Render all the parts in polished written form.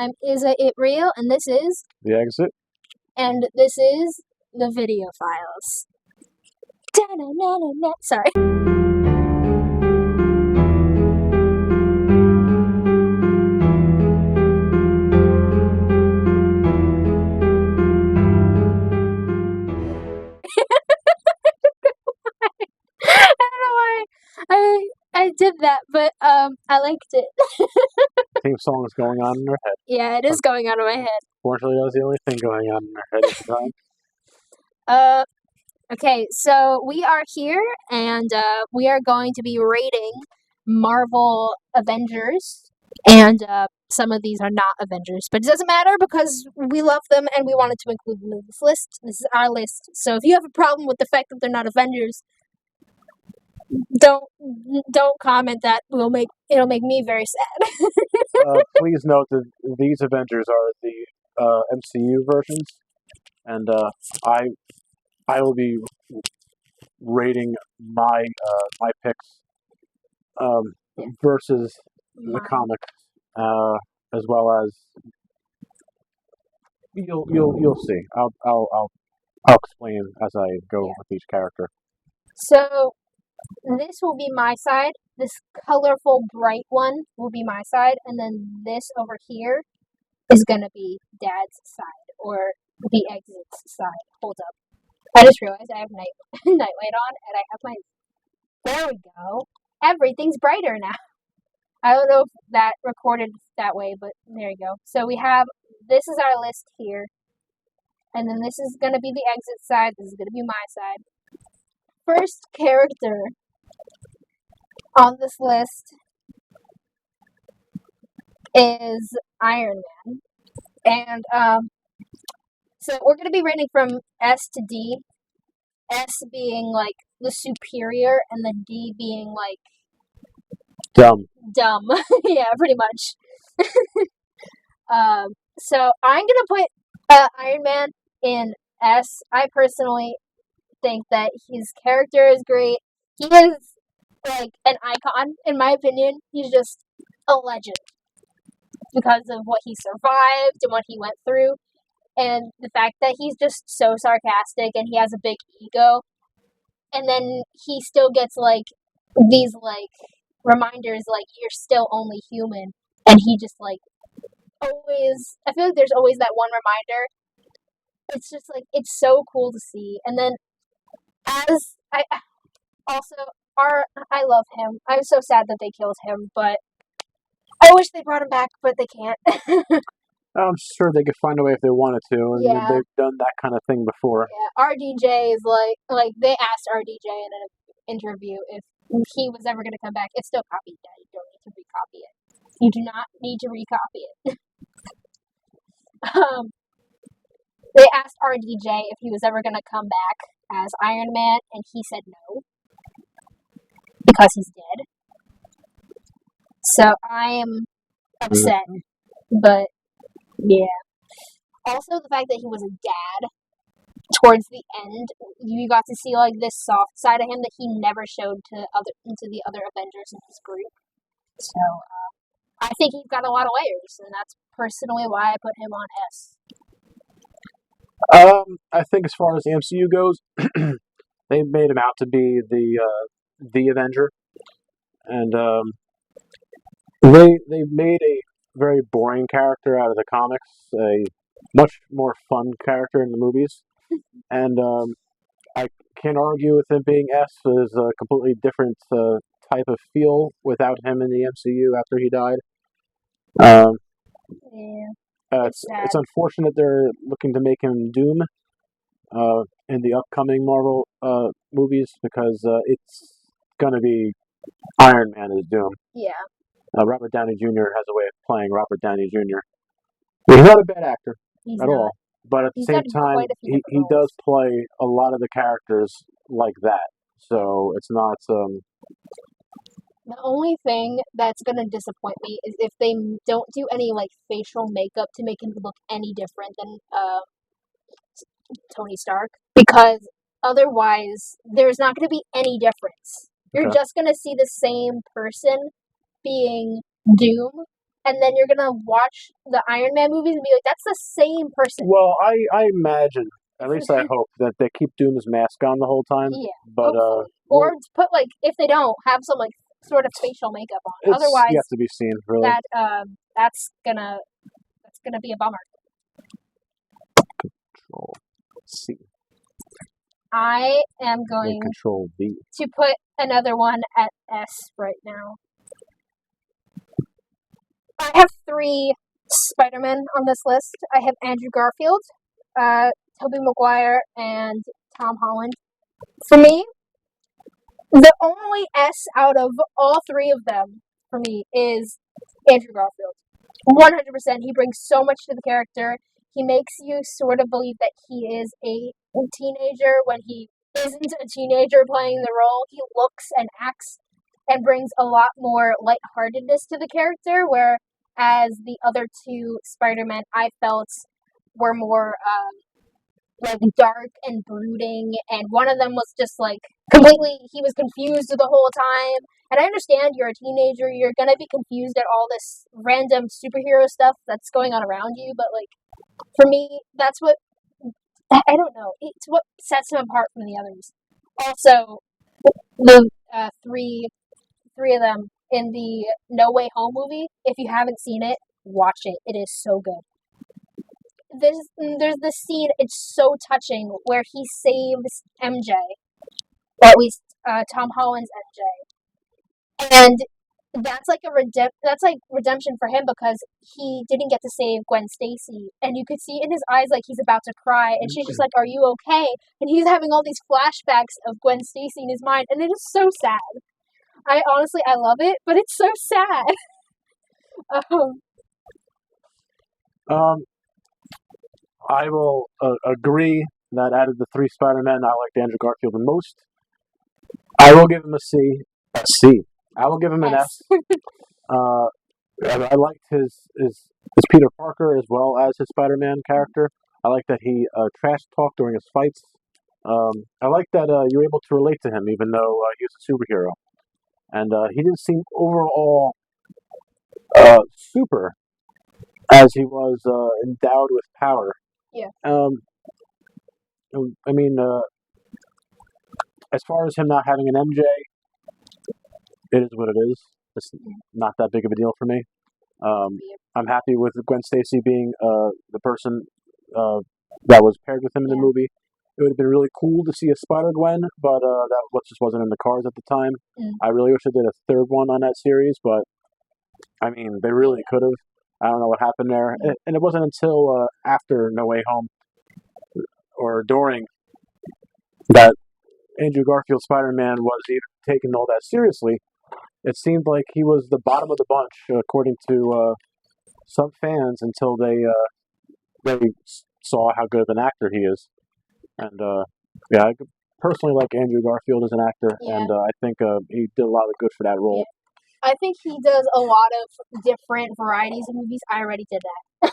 I'm Isa It Real, and this is The Exit. the video files. Da-na-na-na-na. Sorry. I don't know why I did that, but I liked it. Theme song is going on in her head. Yeah, it is going on in my head. Fortunately, that was the only thing going on in her head at the time. Okay, so we are here, and we are going to be rating Marvel Avengers, and some of these are not Avengers, but it doesn't matter because we love them and we wanted to include them in this list. This is our list. So if you have a problem with the fact that they're not Avengers, don't comment that. It'll make me very sad. Please note that these Avengers are the MCU versions, and I will be rating my picks versus the comics, as well as you'll see. I'll explain as I go with each character. So this will be my side. This colorful, bright one will be my side, and then this over here is gonna be Dad's side, or the Exit's side. Hold up. I just realized I have nightlight on, and I have my... There we go. Everything's brighter now. I don't know if that recorded that way, but there you go. So we have... This is our list here. And then this is going to be the Exit side. This is going to be my side. First character on this list is Iron Man. And so we're going to be rating from S to D. S being like the superior, and then D being like dumb. Yeah, pretty much. So I'm gonna put Iron Man in S. I personally think that his character is great. He is like an icon, in my opinion. He's just a legend because of what he survived and what he went through, and the fact that he's just so sarcastic and he has a big ego, and then he still gets like these like reminders like you're still only human, and he just like always... I feel like there's always that one reminder. It's just like it's so cool to see. And then as I love him. I'm so sad that they killed him, but I wish they brought him back, but they can't. I'm sure they could find a way if they wanted to, and Yeah. they've done that kind of thing before. Yeah, RDJ is like they asked RDJ in an interview if he was ever going to come back. It's still copied, Dad. You don't need to recopy it. You do not need to recopy it. They asked RDJ if he was ever going to come back as Iron Man, and he said no because he's dead. So I am upset, but yeah. Also, the fact that he was a dad towards the end, you got to see like this soft side of him that he never showed to the other Avengers in his group. So I think he's got a lot of layers, and that's personally why I put him on S. I think as far as the MCU goes, they made him out to be the Avenger, and they made a very boring character out of the comics, a much more fun character in the movies, and I can't argue with him being S. Is a completely different type of feel without him in the MCU after he died. Yeah. It's unfortunate they're looking to make him Doom in the upcoming Marvel movies, because it's going to be Iron Man as Doom. Yeah. Robert Downey Jr. has a way of playing Robert Downey Jr. He's not a bad actor at all, but at the same time, he does play a lot of the characters like that. So it's not... The only thing that's gonna disappoint me is if they don't do any like facial makeup to make him look any different than Tony Stark, because otherwise there's not gonna be any difference. You're just gonna see the same person being Doom, and then you're gonna watch the Iron Man movies and be like, that's the same person. Well, I imagine, at least I hope, that they keep Doom's mask on the whole time. Yeah, But hopefully. Or put like, if they don't, have some like sort of facial makeup on. it's Otherwise, yet to be seen, really. that's gonna be a bummer. Control C. I am going Control V. to put another one at S right now. I have 3 Spider-Men on this list. I have Andrew Garfield, Tobey Maguire, and Tom Holland. For me, the only S out of all 3 of them, for me, is Andrew Garfield. 100%. He brings so much to the character. He makes you sort of believe that he is a teenager when he isn't a teenager playing the role. He looks and acts and brings a lot more lightheartedness to the character, whereas the other 2 Spider-Men I felt were more like dark and brooding, and one of them was just like completely, he was confused the whole time. And I understand you're a teenager, you're gonna be confused at all this random superhero stuff that's going on around you, but like for me, that's what, I don't know, it's what sets him apart from the others. Also, the three of them in the No Way Home movie, if you haven't seen it, watch it. It is so good. There's this scene, it's so touching, where he saves MJ, or at least Tom Holland's MJ, and that's like redemption for him, because he didn't get to save Gwen Stacy, and you could see in his eyes like he's about to cry, and she's just like, "Are you okay?" And he's having all these flashbacks of Gwen Stacy in his mind, and it is so sad. I love it, but it's so sad. I will agree that out of the 3 Spider-Men, I liked Andrew Garfield the most. I will give him a C. A C. I will give him an S. I liked his Peter Parker as well as his Spider-Man character. I like that he trash talked during his fights. I like that you were able to relate to him, even though he was a superhero. And he didn't seem overall super as he was endowed with power. Yeah. I mean, as far as him not having an MJ, it is what it is. It's not that big of a deal for me. I'm happy with Gwen Stacy being the person that was paired with him in the movie. It would have been really cool to see a Spider-Gwen, but that just wasn't in the cards at the time. I really wish they did a 3rd one on that series, but I mean, they really could have. I don't know what happened there. And it wasn't until after No Way Home, or during, that Andrew Garfield Spider-Man was even taken all that seriously. It seemed like he was the bottom of the bunch, according to some fans, until they saw how good of an actor he is. And yeah, I personally like Andrew Garfield as an actor, and I think he did a lot of good for that role. I think he does a lot of different varieties of movies. I already did that.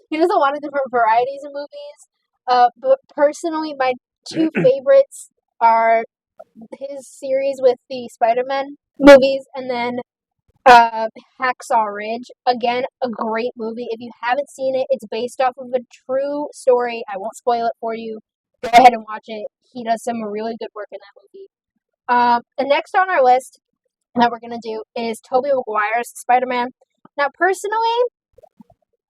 He does a lot of different varieties of movies. But personally, my 2 favorites are his series with the Spider-Man movies, and then Hacksaw Ridge. Again, a great movie. If you haven't seen it, it's based off of a true story. I won't spoil it for you. Go ahead and watch it. He does some really good work in that movie. The next on our list that we're going to do is Tobey Maguire's Spider-Man. Now, personally,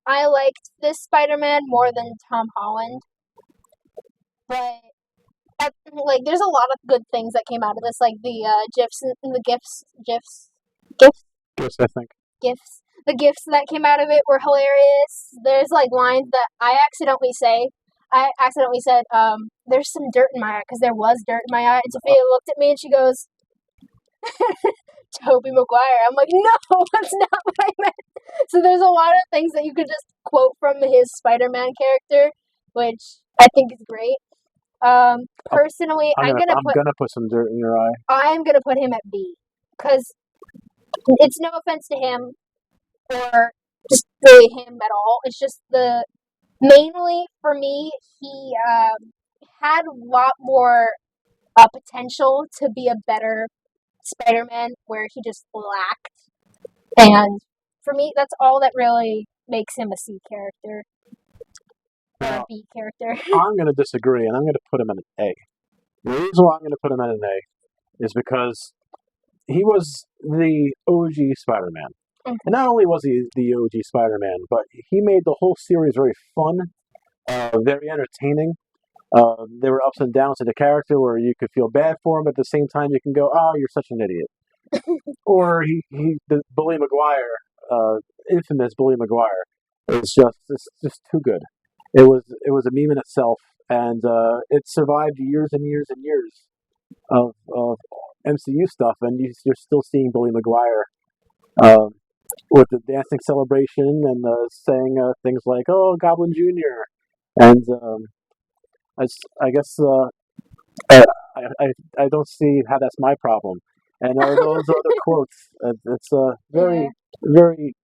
I liked this Spider-Man more than Tom Holland, but there's a lot of good things that came out of this, like the gifs, I think. gifs. The gifs that came out of it were hilarious. There's like lines that I accidentally said, there's some dirt in my eye, because there was dirt in my eye, and Sophia looked at me and she goes, Tobey Maguire. I'm like, no, that's not what I meant. So there's a lot of things that you could just quote from his Spider-Man character, which I think is great. Personally, I'm gonna put some dirt in your eye. I'm gonna put him at B, because it's no offense to him or just really him at all. It's just mainly for me, he had a lot more potential to be a better Spider-Man, where he just lacked. And for me, that's all that really makes him a C character or a Now, B character. I'm going to disagree, and I'm going to put him at an A. The reason why I'm going to put him at an A is because he was the OG Spider-Man. Mhm. And not only was he the OG Spider-Man, but he made the whole series very fun, very entertaining. There were ups and downs to the character where you could feel bad for him, but at the same time you can go, "Oh, you're such an idiot." Or the Bully Maguire, infamous Bully Maguire, it's just too good. It was a meme in itself, and it survived years and years and years of MCU stuff, and you're still seeing Bully Maguire um, with the dancing celebration and saying things like "Oh, Goblin Junior," and I guess I, I don't see how that's my problem. And those other quotes, it's Yeah. very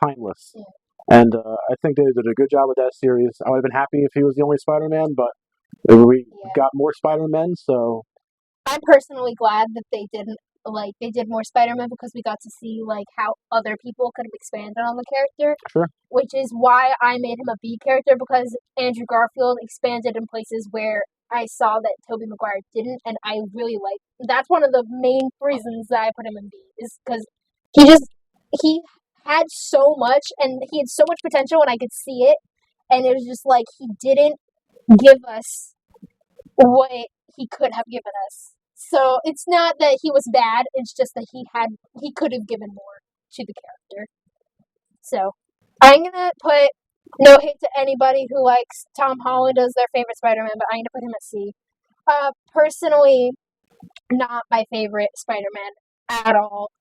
timeless. Yeah. And I think they did a good job with that series. I would have been happy if he was the only Spider-Man, but we Yeah. got more Spider-Men, so I'm personally glad that they did more Spider-Man because we got to see how other people could have expanded on the character. sure. Which is why I made him a B character, because Andrew Garfield expanded in places where I saw that Tobey Maguire didn't, and I really like. That's one of the main reasons that I put him in B, is because he had so much, and he had so much potential, and I could see it, and it was just he didn't give us what he could have given us. So it's not that he was bad; it's just that he could have given more to the character. So I'm gonna put no hate to anybody who likes Tom Holland as their favorite Spider-Man, but I'm gonna put him at C. Personally, not my favorite Spider-Man at all.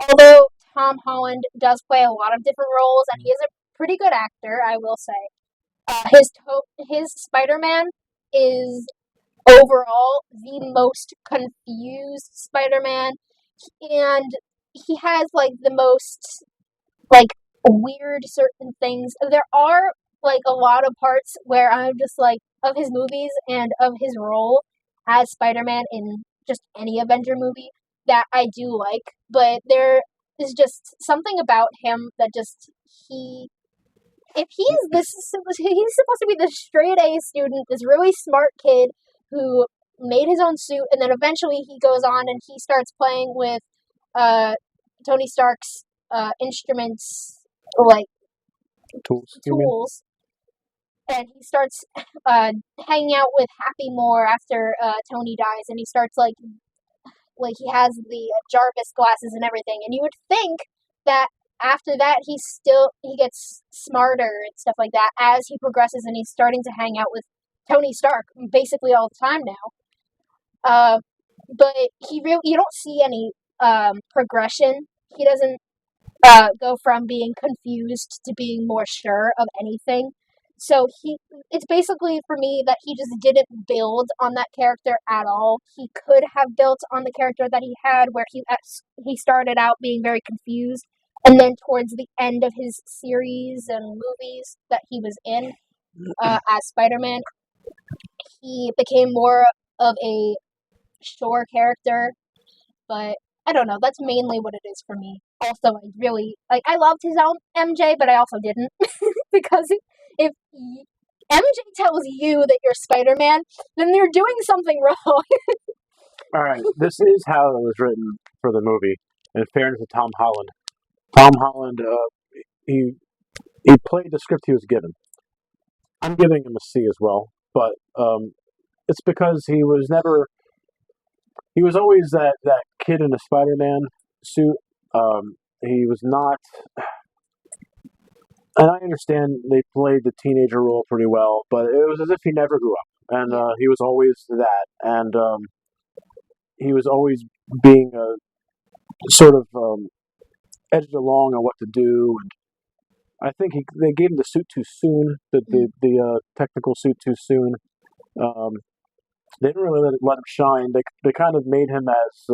Although Tom Holland does play a lot of different roles, and he is a pretty good actor, I will say. His Spider-Man is overall the most confused Spider-Man, and he has the most weird certain things. There are a lot of parts where I'm just of his movies and of his role as Spider-Man in just any Avenger movie that I do like, but there is just something about him that just he if he's supposed to be the straight A student, this really smart kid who made his own suit, and then eventually he goes on and he starts playing with Tony Stark's instruments, like tools, and he starts hanging out with Happy more after Tony dies, and he starts he has the Jarvis glasses and everything, and you would think that after that he gets smarter and stuff like that as he progresses, and he's starting to hang out with Tony Stark basically all the time now. But you don't see any progression. He doesn't go from being confused to being more sure of anything. So it's basically for me that he just didn't build on that character at all. He could have built on the character that he had, where he started out being very confused, and then towards the end of his series and movies that he was in as Spider-Man, he became more of a sure character. But I don't know. That's mainly what it is for me. Also, I loved his own MJ, but I also didn't because if MJ tells you that you're Spider-Man, then they're doing something wrong. All right, this is how it was written for the movie. In fairness to Tom Holland, Tom Holland, he played the script he was given. I'm giving him a C as well, but it's because he was always that kid in a Spider-Man suit. He was not, and I understand they played the teenager role pretty well, but it was as if he never grew up, and he was always that, and he was always being sort of edged along on what to do. And I think they gave him the suit too soon, the technical suit too soon. They didn't really let him shine. They kind of made him as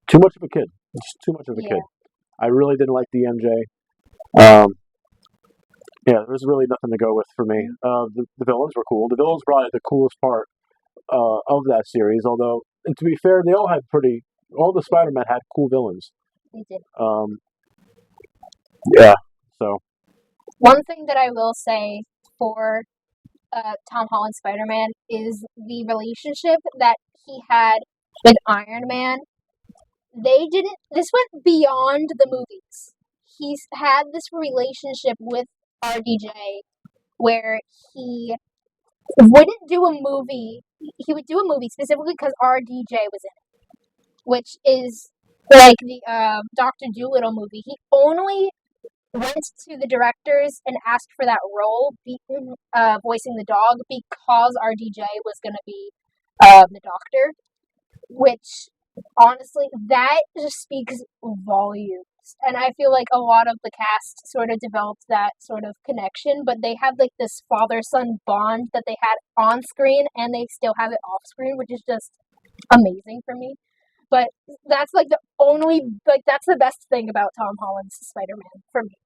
too much of a kid. Just too much of a kid. I really didn't like the MJ. Yeah, there's really nothing to go with for me. The villains were cool. The villains were probably the coolest part of that series. Although, and to be fair, they all had all the Spider-Men had cool villains. They did. Yeah. So One thing that I will say for Tom Holland Spider-Man is the relationship that he had with Iron Man. They didn't. This went beyond the movies. He's had this relationship with RDJ where he wouldn't do a movie. He would do a movie specifically because RDJ was in it, which is like the Doctor Dolittle movie. He only went to the directors and asked for that role, voicing the dog, because RDJ was going to be the Doctor, which honestly, that just speaks volumes. And I feel like a lot of the cast sort of developed that sort of connection, but they have like this father-son bond that they had on screen, and they still have it off screen, which is just amazing for me. But that's like the only, like, that's the best thing about Tom Holland's Spider-Man for me.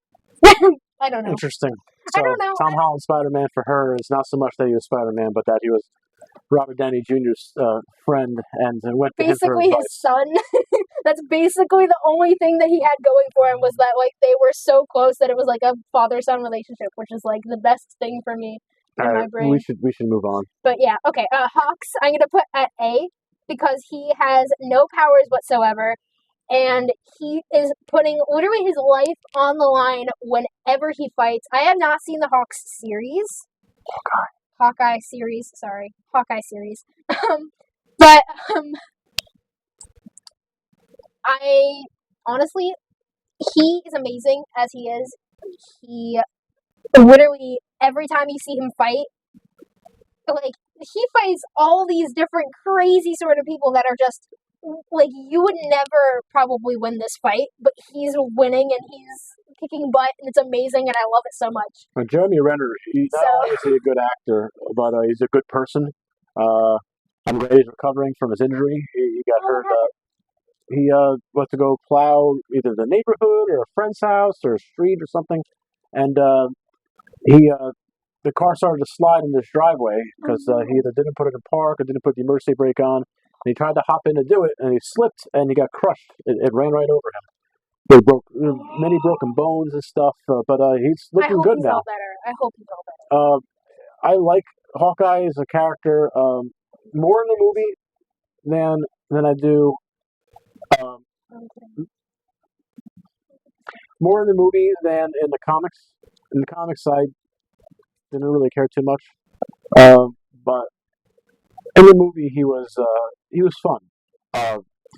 I don't know. interesting. I So don't know. Tom Holland Spider-Man for her is not so much that he was Spider-Man, but that he was Robert Downey Jr.'s friend and went to him for Basically his advice. son. That's basically the only thing that he had going for him, was that like they were so close that it was like a father-son relationship, which is like the best thing for me in my brain. We should move on. But yeah, okay. Hawks, I'm gonna put at A because he has no powers whatsoever, and he is putting literally his life on the line whenever he fights. I have not seen the Hawks series. Hawkeye series, sorry. Hawkeye series. But I honestly, he is amazing as he is. He literally, every time you see him fight, like, he fights all these different crazy sort of people that are just like, you would never probably win this fight, but he's winning and he's kicking butt, and it's amazing, and I love it so much. But Jeremy Renner, not only is he a good actor, but he's a good person. I'm glad he's recovering from his injury. He got hurt. He went to go plow either the neighborhood or a friend's house or a street or something, and the car started to slide in his driveway because he either didn't put it in park or didn't put the emergency brake on. And he tried to hop in to do it, and he slipped and he got crushed. It ran right over him. He broke many broken bones and stuff, but he's looking good now. I hope he's all better. I like Hawkeye as a character more in the movie than I do. More in the movie than in the comics. In the comics, I didn't really care too much, but in the movie, he was fun.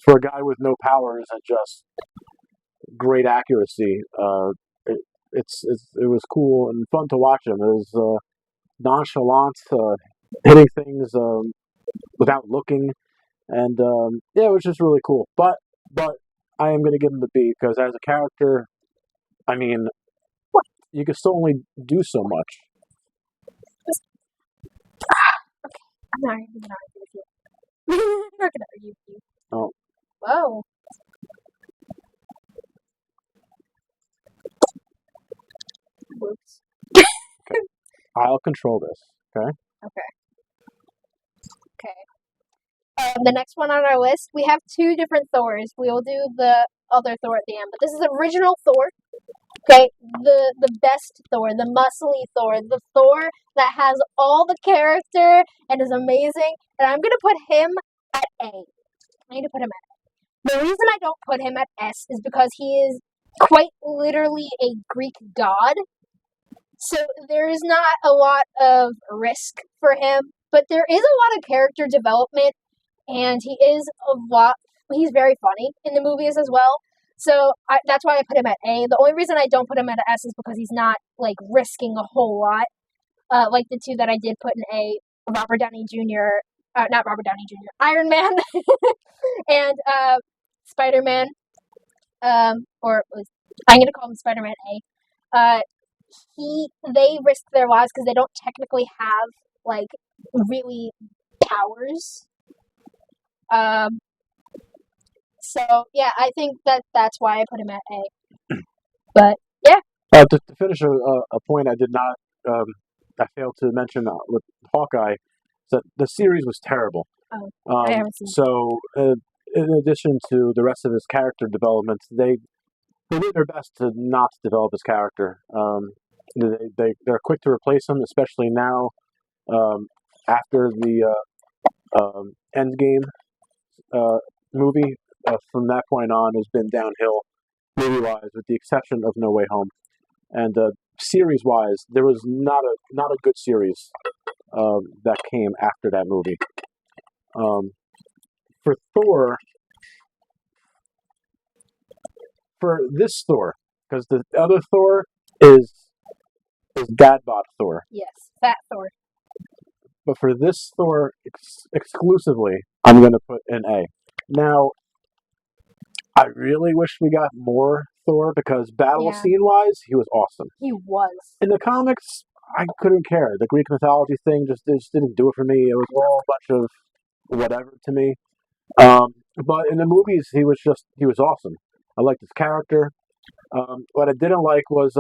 For a guy with no powers and just great accuracy, it was cool and fun to watch him. It was nonchalant, hitting things without looking, and yeah, it was just really cool. But I am going to give him the B because as a character, I mean, you can still only do so much. Okay, I'm not even going to argue with you. I'm not going to argue with you. Oh. Whoa. Whoops. I'll control this, okay? Okay. The next one on our list, we have two different Thors. We will do the other Thor at the end, but this is original Thor. Okay, the best Thor, the muscly Thor, the Thor that has all the character and is amazing. And I'm gonna put him at A. I need to put him at A. The reason I don't put him at S is because he is quite literally a Greek god. So there is not a lot of risk for him, but there is a lot of character development, and he's very funny in the movies as well. So that's why I put him at A. The only reason I don't put him at S is because he's not, like, risking a whole lot. Like the two that I did put in A, Robert Downey Jr., not Robert Downey Jr., Iron Man, and Spider-Man, or I'm going to call him Spider-Man A. They risk their lives because they don't technically have, like, really powers. So yeah, I think that's why I put him at A. But yeah. To finish a point I did not, I failed to mention with Hawkeye, that the series was terrible. Oh, I haven't seen it. So in addition to the rest of his character development, they did their best to not develop his character. They're quick to replace him, especially now um, after the Endgame movie. From that point on, has been downhill movie-wise, with the exception of No Way Home. And series-wise, there was not a good series that came after that movie. For Thor, for this Thor, because the other Thor is Dadbot Thor, Yes, Fat Thor. but for this Thor exclusively, I'm going to put an A. Now, I really wish we got more Thor because battle Yeah. scene wise, he was awesome. He was. In the comics, I couldn't care. The Greek mythology thing just didn't do it for me. It was all a bunch of whatever to me. But in the movies, he was awesome. I liked his character. What I didn't like was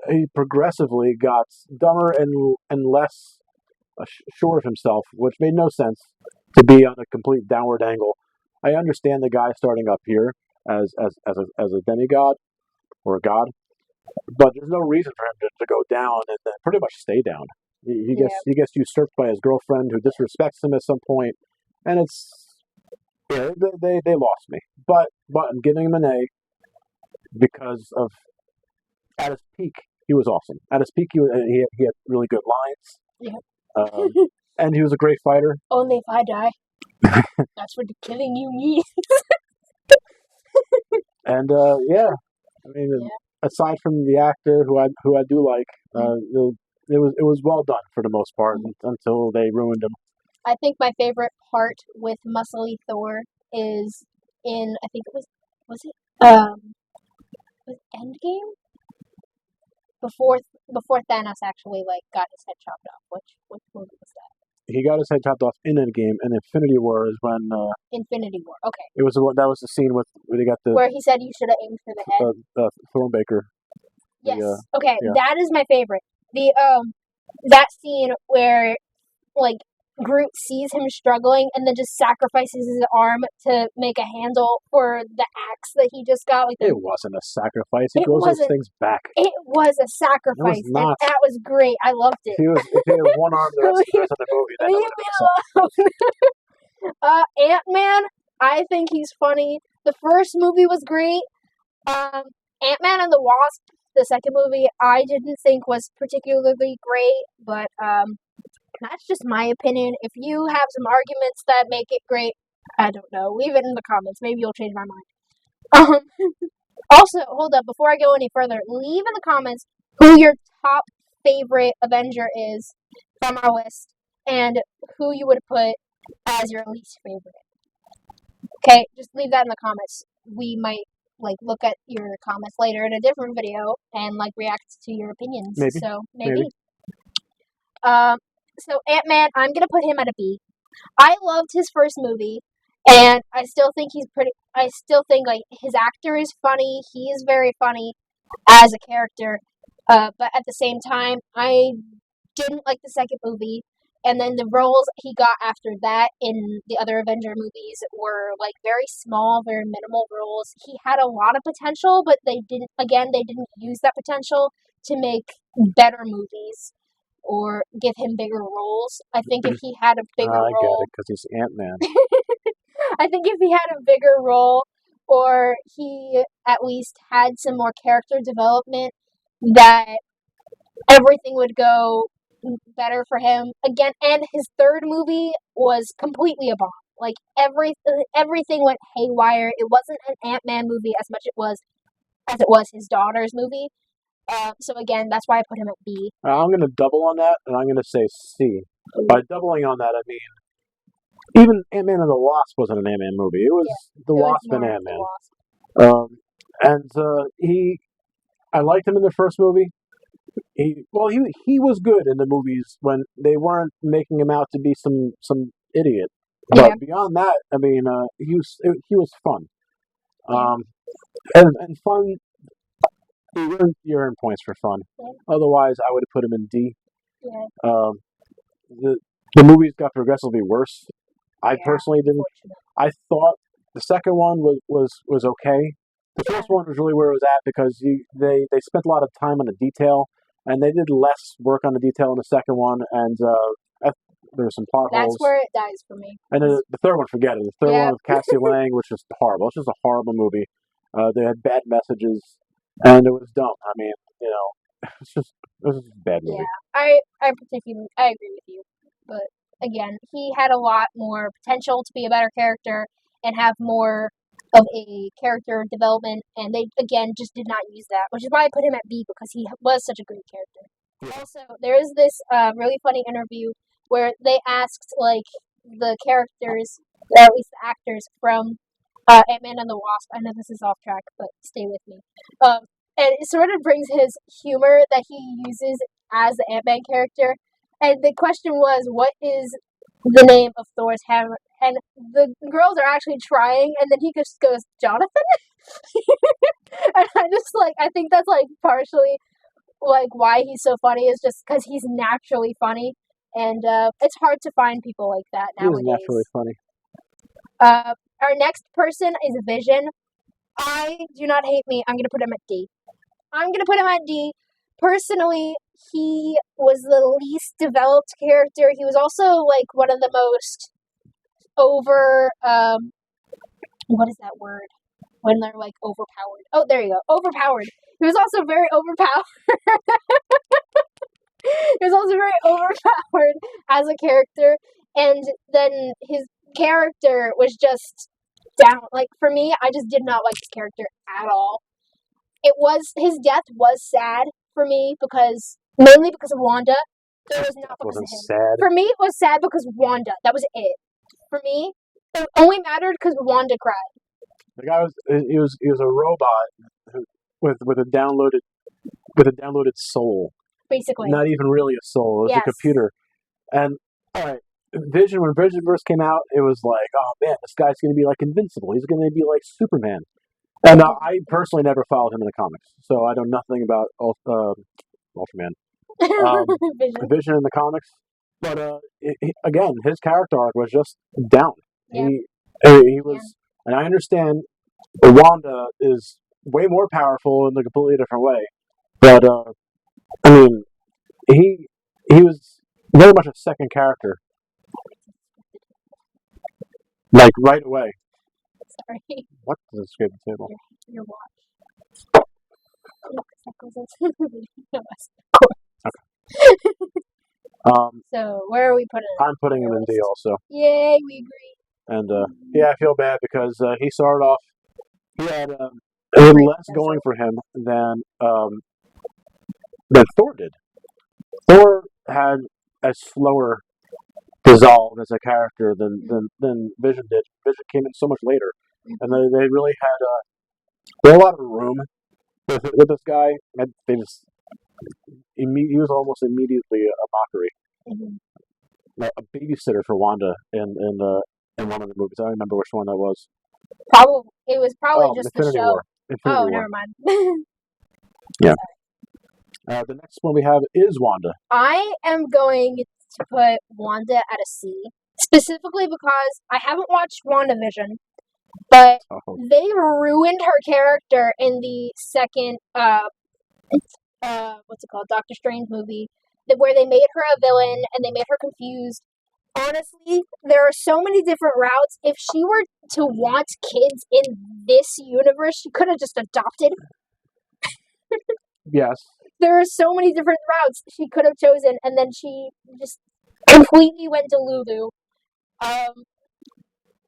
he progressively got dumber and less sure of himself, which made no sense to be on a complete downward angle. I understand the guy starting up here as a demigod or a god, but there's no reason for him to go down and then pretty much stay down. He gets usurped by his girlfriend, who disrespects him at some point, and they lost me. But I'm giving him an A because of at his peak he was awesome. At his peak he had really good lines. Yeah. And he was a great fighter. Only if I die. That's what the killing you means. And yeah, I mean, aside from the actor who I do like, it was well done for the most part until they ruined him. I think my favorite part with Muscly Thor is in, I think it was Endgame? Before Thanos actually got his head chopped off. Which movie was that? He got his head chopped off in Endgame, and Infinity War is when Infinity War. Okay. it was that was the scene where they got the Where he said you should have aimed for the head. Thornbaker. Yes. Okay, yeah. that is my favorite. The that scene where Groot sees him struggling and then just sacrifices his arm to make a handle for the axe that he just got. It wasn't a sacrifice. He grows those things back. It was a sacrifice. It was not. And that was great. I loved it. If he had one arm the rest of the movie, then Leave me alone. Ant-Man, I think he's funny. The first movie was great. Ant-Man and the Wasp, the second movie, I didn't think was particularly great, but that's just my opinion. If you have some arguments that make it great, I don't know. Leave it in the comments. Maybe you'll change my mind. Also, hold up. Before I go any further, leave in the comments who your top favorite Avenger is from our list and who you would put as your least favorite. Okay, just leave that in the comments. We might look at your comments later in a different video and react to your opinions. Maybe. So maybe. So Ant-Man, I'm gonna put him at a B. I loved his first movie, and I still think his actor is funny. He is very funny as a character, but at the same time, I didn't like the second movie. And then the roles he got after that in the other Avenger movies were very small, very minimal roles. He had a lot of potential, but they didn't use that potential to make better movies or give him bigger roles. I think if he had a bigger role... I get it, because he's Ant-Man. I think if he had a bigger role, or he at least had some more character development, that everything would go better for him. Again, and his third movie was completely a bomb. Everything went haywire. It wasn't an Ant-Man movie as much as it was his daughter's movie. So again, that's why I put him at B. I'm going to double on that, and I'm going to say C. By doubling on that, I mean, even Ant-Man and the Wasp wasn't an Ant-Man movie. It was the Wasp and Ant-Man. I liked him in the first movie. He was good in the movies when they weren't making him out to be some idiot. But beyond that, I mean, he was fun. And fun. You earn points for fun. Yeah. Otherwise, I would have put him in D. Yeah. The movies got progressively worse. I personally didn't. I thought the second one was okay. The first one was really where it was at because they spent a lot of time on the detail, and they did less work on the detail in the second one, and there were some plot That's holes. where it dies for me. And then the third one, forget it. The third Yeah. one with Cassie Lang was just horrible. It's just a horrible movie. They had bad messages, and it was dumb. I mean, it was just a bad movie. Yeah, I agree with you, but again, he had a lot more potential to be a better character and have more of a character development, and they again just did not use that, which is why I put him at B because he was such a great character. Yeah. Also, there is this really funny interview where they asked like the characters, or at least the actors from Ant-Man and the Wasp. I know this is off track, but stay with me. And it sort of brings his humor that he uses as the Ant-Man character. And the question was, what is the name of Thor's hammer? And the girls are actually trying, and then he just goes, Jonathan? And I think that's like partially like why he's so funny is just because he's naturally funny. And it's hard to find people like that nowadays. He was naturally funny. Our next person is Vision. Do not hate me. I'm going to put him at D. Personally, he was the least developed character. He was also like one of the most what is that word? When they're like overpowered. Oh, there you go. Overpowered. He was also very overpowered. He was also very overpowered as a character, and then his character was just down. Like for me, I just did not like his character at all. His death was sad for me mainly because of Wanda. It was not because of him. Sad. For me, it was sad because Wanda. That was it. For me, it only mattered because Wanda cried. The guy was a robot with a downloaded soul. Basically. Not even really a soul. It was a computer. And all right, Vision, when Vision first came out, it was like, oh man, this guy's going to be like invincible. He's going to be like Superman. And I personally never followed him in the comics, so I know nothing about Ultraman. Vision in the comics. But again, his character arc was just down. Yeah. He was, and I understand Wanda is way more powerful in a completely different way. But I mean, he was very much a second character, like right away. Sorry. What does it scrape the table? Your watch. Okay. So where are we putting him? I'm putting him in D also. Yay, we agree. And I feel bad because he started off. He had less going for him than Thor did. Thor had a slower dissolve as a character than Vision did. Vision came in so much later, and they really had a lot of room with this guy. They just he was almost immediately a mockery, a babysitter for Wanda in one of the movies. I don't remember which one that was. It was probably just Infinity the show. War. Infinity War. Never mind. Yeah. The next one we have is Wanda. I am going to put Wanda at a C, specifically because I haven't watched WandaVision, but they ruined her character in the second, what's it called, Doctor Strange movie, where they made her a villain and they made her confused. Honestly, there are so many different routes. If she were to want kids in this universe, she could have just adopted. Yes. There are so many different routes she could have chosen, and then she just completely went to Lulu.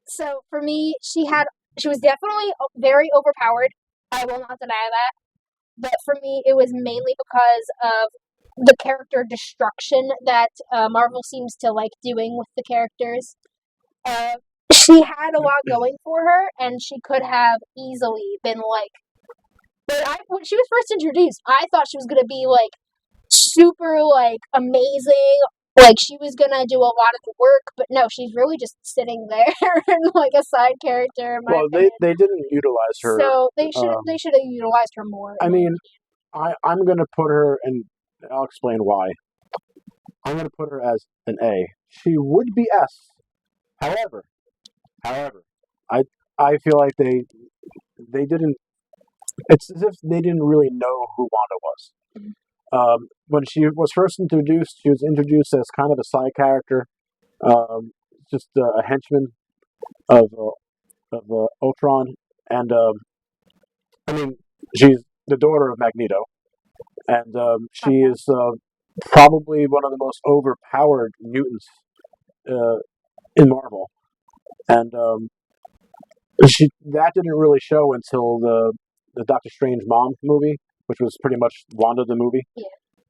So for me, she was definitely very overpowered. I will not deny that. But for me, it was mainly because of the character destruction that Marvel seems to like doing with the characters. She had a lot going for her, and she could have easily been like. But when she was first introduced, I thought she was gonna be like super like amazing, like she was gonna do a lot of the work. But no, she's really just sitting there and like a side character. Well, they didn't utilize her, so they should have utilized her more. I mean, I'm gonna put her, and I'll explain why. I'm gonna put her as an A. She would be S. However, I feel like they didn't. It's as if they didn't really know who Wanda was. When she was first introduced, she was introduced as kind of a side character, um, just a henchman of Ultron, and I mean, she's the daughter of Magneto, and she is probably one of the most overpowered mutants uh, in Marvel, and she that didn't really show until the Doctor Strange mom movie, which was pretty much Wanda the movie. Yeah.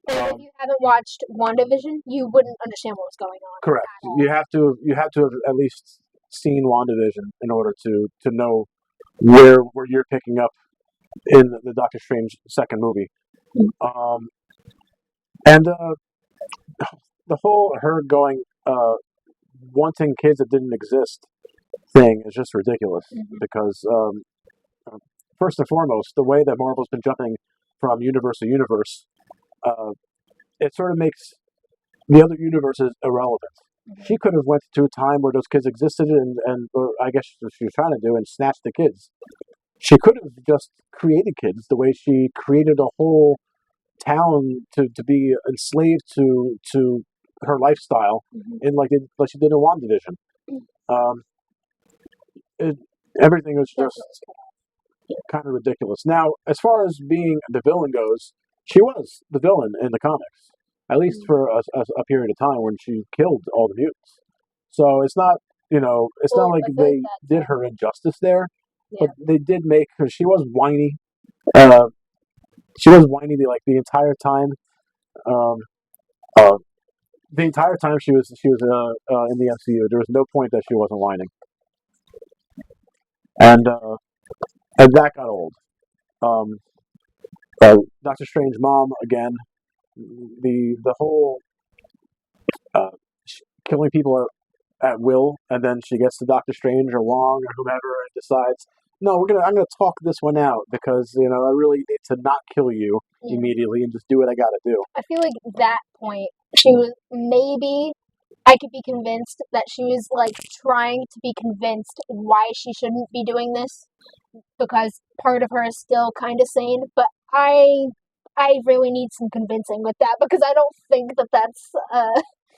And if you haven't watched WandaVision, you wouldn't understand what was going on. Correct. You have to have at least seen WandaVision in order to know where you're picking up in the Doctor Strange second movie. Um, and the whole her going wanting kids that didn't exist thing is just ridiculous because first and foremost, the way that Marvel's been jumping from universe to universe, uh, it sort of makes the other universes irrelevant. She could have went to a time where those kids existed, and or I guess she was trying to do, and snatched the kids. She could have just created kids the way she created a whole town to be enslaved to her lifestyle, in like she did in WandaVision. Um, it, everything was just kind of ridiculous. Now, as far as being the villain goes, she was the villain in the comics, at least for a period of time when she killed all the mutants. So it's not, it's not like they did her injustice there, but they did make her. She was whiny. Uh, she was whiny like the entire time. Um, uh, the entire time she was in the MCU, there was no point that she wasn't whining, and that got old. Um, Doctor Strange mom again. The whole killing people at will, and then she gets to Doctor Strange or Wong or whomever and decides, no, I'm gonna talk this one out because I really need to not kill you immediately and just do what I gotta do. I feel like that point she was maybe I could be convinced that she was like trying to be convinced why she shouldn't be doing this because part of her is still kind of sane, but I really need some convincing with that because I don't think that that's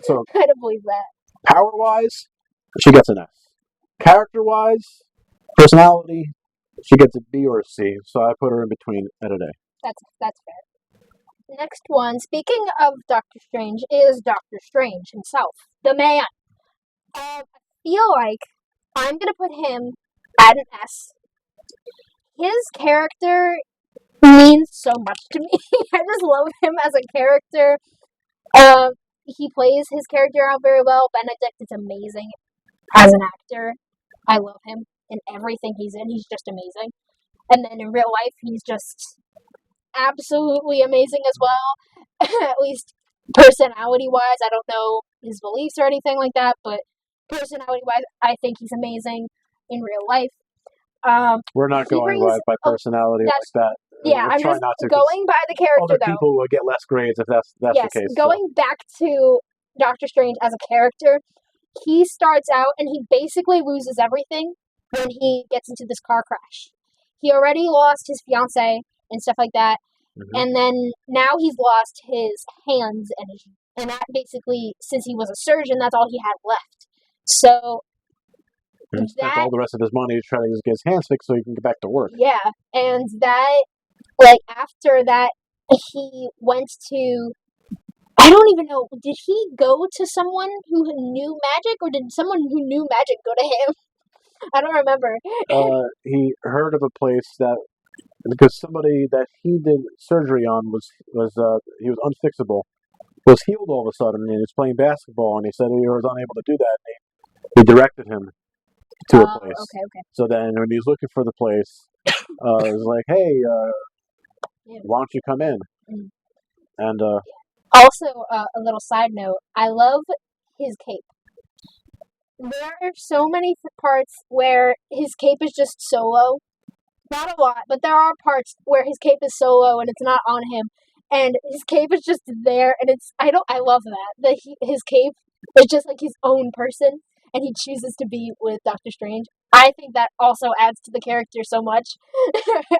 So I don't believe that. Power wise, she gets an S. Character wise, personality, she gets a B or a C. So I put her in between at an A. That's fair. Next one, speaking of Doctor Strange, is Doctor Strange himself, the man. I feel like I'm gonna put him at an S. His character means so much to me. I just love him as a character. He plays his character out very well. Benedict is amazing as an actor. I love him in everything he's in. He's just amazing. And then in real life, he's just absolutely amazing as well. At least personality-wise, I don't know his beliefs or anything like that, but personality-wise, I think he's amazing in real life. We're not going by personality like that. Yeah, I'm just going by the character, other people will get less grades if that's the case. Going back to Doctor Strange as a character, he starts out and he basically loses everything when he gets into this car crash. He already lost his fiancée and stuff like that, and then now he's lost his hands and that basically, since he was a surgeon, that's all he had left. So he spent all the rest of his money trying to get his hands fixed so he can get back to work. Yeah, and that, like, after that, he went to, I don't even know, did he go to someone who knew magic, or did someone who knew magic go to him? I don't remember. He heard of a place that, because somebody that he did surgery on he was unfixable, was healed all of a sudden, and he was playing basketball, and he said he was unable to do that, and he directed him to a place. Okay. So then when he was looking for the place, it was like, hey, why don't you come in? And also, a little side note, I love his cape. There are so many parts where his cape is just solo. Not a lot, but there are parts where his cape is solo and it's not on him, and his cape is just there, and I love that his cape is just like his own person, and he chooses to be with Doctor Strange. I think that also adds to the character so much.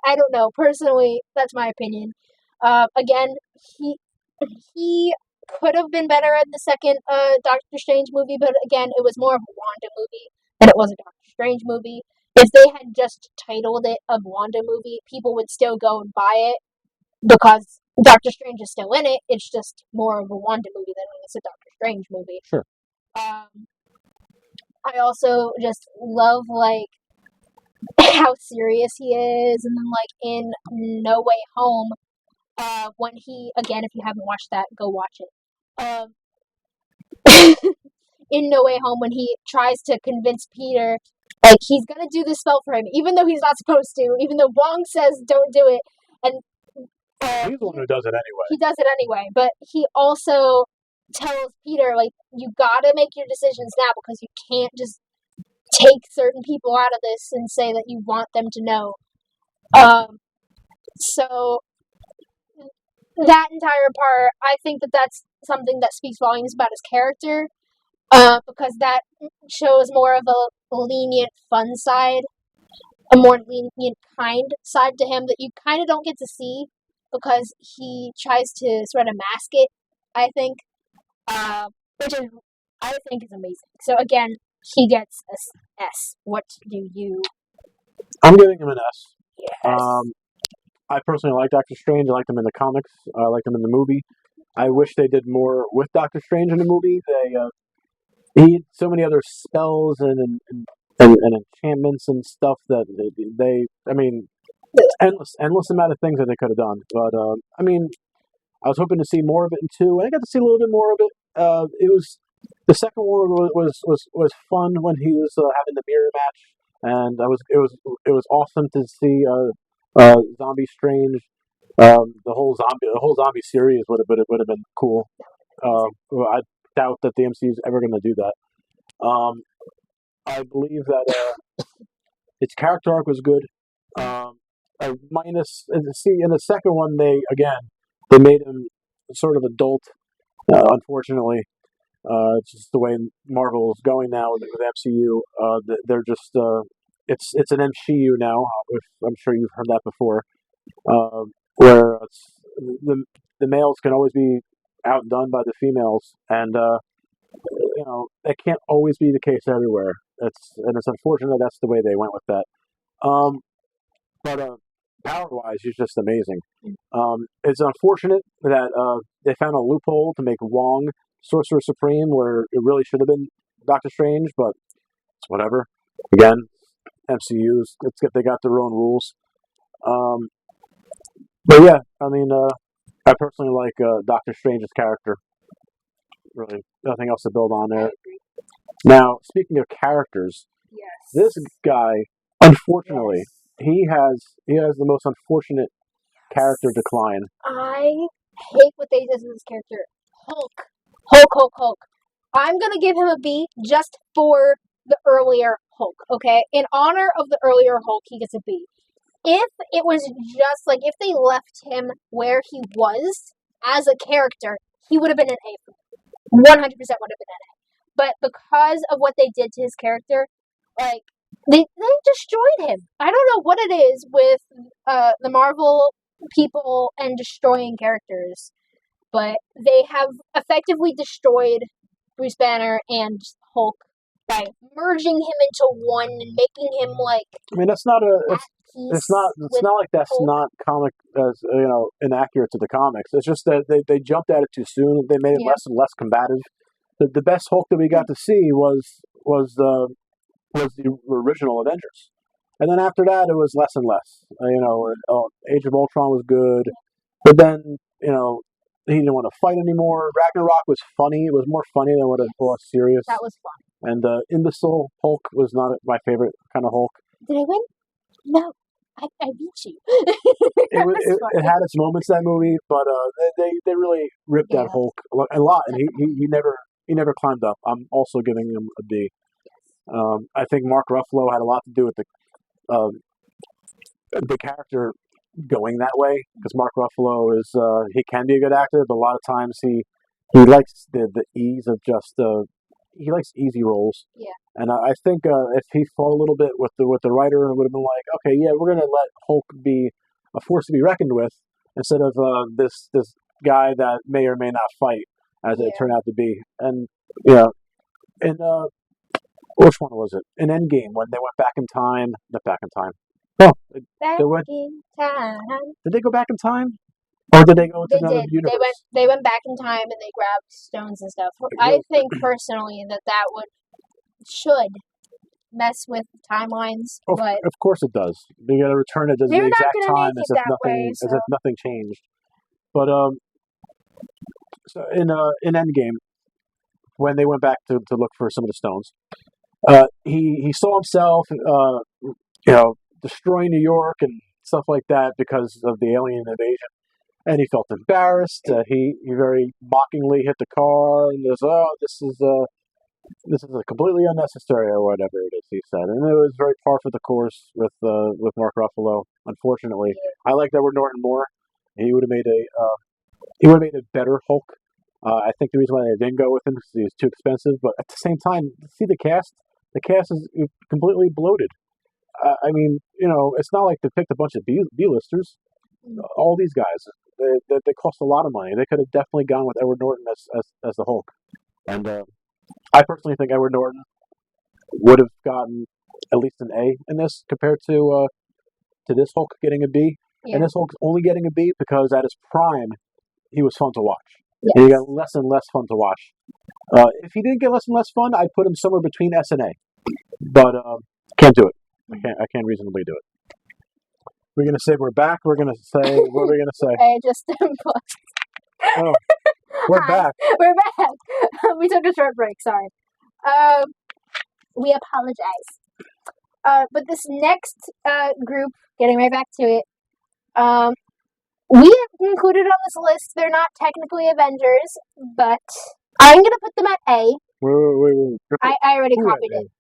I don't know. Personally, that's my opinion. Again, he he could have been better at the second Doctor Strange movie, but again, it was more of a Wanda movie than it was a Doctor Strange movie. If they had just titled it a Wanda movie, people would still go and buy it because Doctor Strange is still in it. It's just more of a Wanda movie than it's a Doctor Strange movie. Sure. I also just love like how serious he is, and then like in No Way Home, when he again, if you haven't watched that, go watch it. In No Way Home, when he tries to convince Peter, like he's gonna do this spell for him, even though he's not supposed to, even though Wong says don't do it, and He's the one who does it anyway. he does it anyway. But he also tells Peter like you gotta make your decisions now because you can't just take certain people out of this and say that you want them to know. So that entire part, I think that that's something that speaks volumes about his character, because that shows more of a lenient, fun side, a more lenient, kind side to him that you kind of don't get to see because he tries to sort of mask it. I think, which is I think is amazing. So again, he gets a S. What do you? I'm giving him an S. Yes. I personally like Doctor Strange. I liked him in the comics. I liked him in the movie. I wish they did more with Doctor Strange in the movie. He had so many other spells and enchantments and stuff that I mean, endless amount of things that they could have done. But I mean, I was hoping to see more of it in 2, and I got to see a little bit more of it. It was the second one was fun when he was having the mirror match, and it was awesome to see Zombie Strange. The whole zombie series would have been cool. I doubt that the MCU is ever going to do that. I believe that its character arc was good. Minus, see, in the second one, they made him sort of adult. Unfortunately, it's just the way Marvel is going now with MCU. They're just it's an MCU now. If I'm sure you've heard that before, where the males can always be outdone by the females, and that can't always be the case everywhere. It's unfortunate that's the way they went with that. But power-wise, he's just amazing. It's unfortunate that they found a loophole to make Wong Sorcerer Supreme where it really should have been Doctor Strange, but it's whatever. Again, MCUs, they got their own rules. But yeah, I mean, I personally like Doctor Strange's character. Really, nothing else to build on there. Now, speaking of characters, Yes. this guy, unfortunately, he has the most unfortunate character decline. I hate what they did to this character. Hulk. I'm gonna give him a B just for the earlier Hulk, okay? In honor of the earlier Hulk, he gets a B. If it was just like if they left him where he was as a character, he would have been an A for me. 100% would have been an A. But because of what they did to his character, like they destroyed him. I don't know what it is with the Marvel people and destroying characters, but they have effectively destroyed Bruce Banner and Hulk by merging him into one and making him like. I mean, that's not it's not like that's Hulk. not comic as inaccurate to the comics. It's just that they jumped at it too soon. They made it less and less combative. The best Hulk that we got to see was the original Avengers, and then after that it was less and less. Age of Ultron was good, but then he didn't want to fight anymore. Ragnarok was funny. It was more funny than what it was serious. That was fun. And imbecile Hulk was not my favorite kind of Hulk. Did I win? No. I beat you. It had its moments, that movie, but they really ripped that Hulk a lot, and he never climbed up. I'm also giving him a B. I think Mark Ruffalo had a lot to do with the character going that way, because Mark Ruffalo he can be a good actor, but a lot of times he likes the ease of just he likes easy roles. Yeah. And I think if he fought a little bit with the writer, it would have been like, okay, yeah, we're gonna let Hulk be a force to be reckoned with instead of this guy that may or may not fight, as it turned out to be. And yeah, and which one was it? In Endgame when they went back in time, not back in time. Oh, Back they went. in time. Did they go back in time, or did they go into They another did. universe? They went back in time and they grabbed stones and stuff. I think personally that should mess with timelines, but Of course it does. You got to return it to they're the not exact gonna time make it that way. as if nothing changed. But so in Endgame, when they went back to look for some of the stones, he saw himself, destroying New York and stuff like that because of the alien invasion, and he felt embarrassed. He very mockingly hit the car and goes, "Oh, this is completely unnecessary," or whatever it is he said, and it was very par for the course with Mark Ruffalo. Unfortunately, I liked Edward Norton more. He would have made a better Hulk. I think the reason why they didn't go with him is he was too expensive. But at the same time, see the cast. The cast is completely bloated. I mean, it's not like they picked a bunch of B-listers. All these guys, they cost a lot of money. They could have definitely gone with Edward Norton as the Hulk. And I personally think Edward Norton would have gotten at least an A in this compared to this Hulk getting a B. Yeah. And this Hulk's only getting a B because at his prime, he was fun to watch. Yes. And he got less and less fun to watch. If he didn't get less and less fun, I'd put him somewhere between S and A. But can't do it. I can't reasonably do it. We're gonna say we're back. We're gonna say what are we gonna say? I just Oh, we're back. We're back. We took a short break. Sorry. We apologize. But this next group, getting right back to it, we have included on this list. They're not technically Avengers, but I'm gonna put them at A. Wait. I already copied it.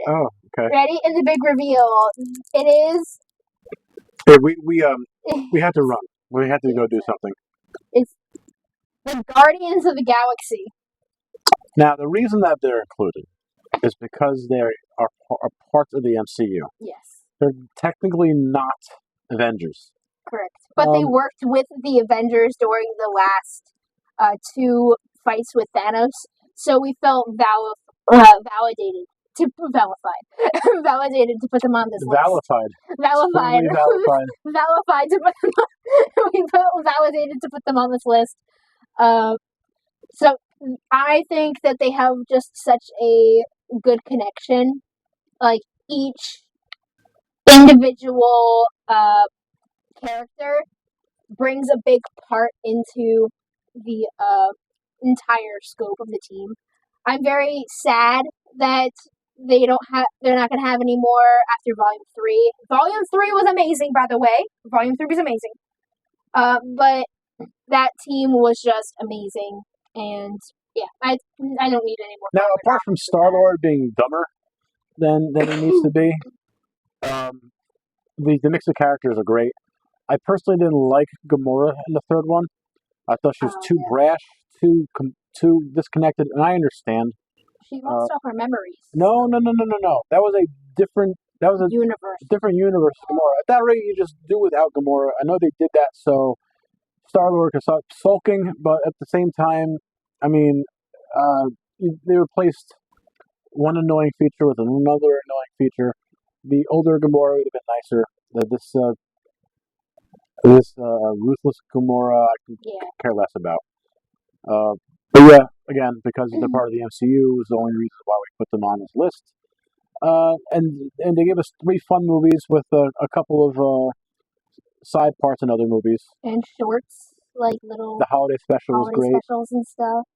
Oh, okay. Ready? And the big reveal. It is. Hey, we had to run. We had to go do something. It's the Guardians of the Galaxy. Now, the reason that they're included is because they are parts of the MCU. Yes. They're technically not Avengers. Correct. But they worked with the Avengers during the last two fights with Thanos, so we felt validated to put them on this list. Valified to put them on. We felt validated to put them on this list. So I think that they have just such a good connection. Like each individual character brings a big part into the entire scope of the team. I'm very sad that they're not going to have any more after Volume 3. Volume 3 was amazing, by the way. Volume 3 was amazing. But that team was just amazing. And yeah, I don't need any more. Now, apart from Star-Lord being dumber than he needs to be, the mix of characters are great. I personally didn't like Gamora in the third one. I thought she was too brash, too disconnected, and I understand. She lost all her memories. No. That was a different universe. Different universe. Gamora. At that rate, you just do without Gamora. I know they did that so Star-Lord could stop sulking, but at the same time, I mean, they replaced one annoying feature with another annoying feature. The older Gamora would have been nicer. This ruthless Gamora, I can care less about. But yeah, again, because they're part of the MCU is the only reason why we put them on this list. And they gave us 3 fun movies with a couple of side parts in other movies. And shorts, like little... The holiday special was great. Specials and stuff.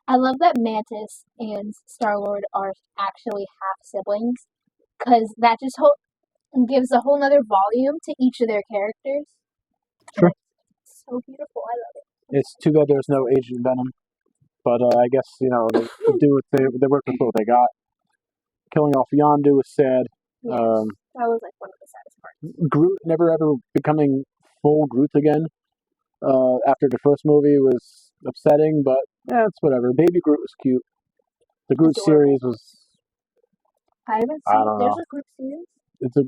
I love that Mantis and Star-Lord are actually half-siblings, because that just gives a whole nother volume to each of their characters. Sure. It's so beautiful. I love it. It's too bad there's no Agent Venom. But I guess, they worked with what they got. Killing off Yondu was sad. Yes, that was like one of the saddest parts. Groot never ever becoming full Groot again after the first movie was upsetting, but it's whatever. Baby Groot was cute. The Groot Adorable. series was, I haven't I seen. don't There's know. a Groot series. It's a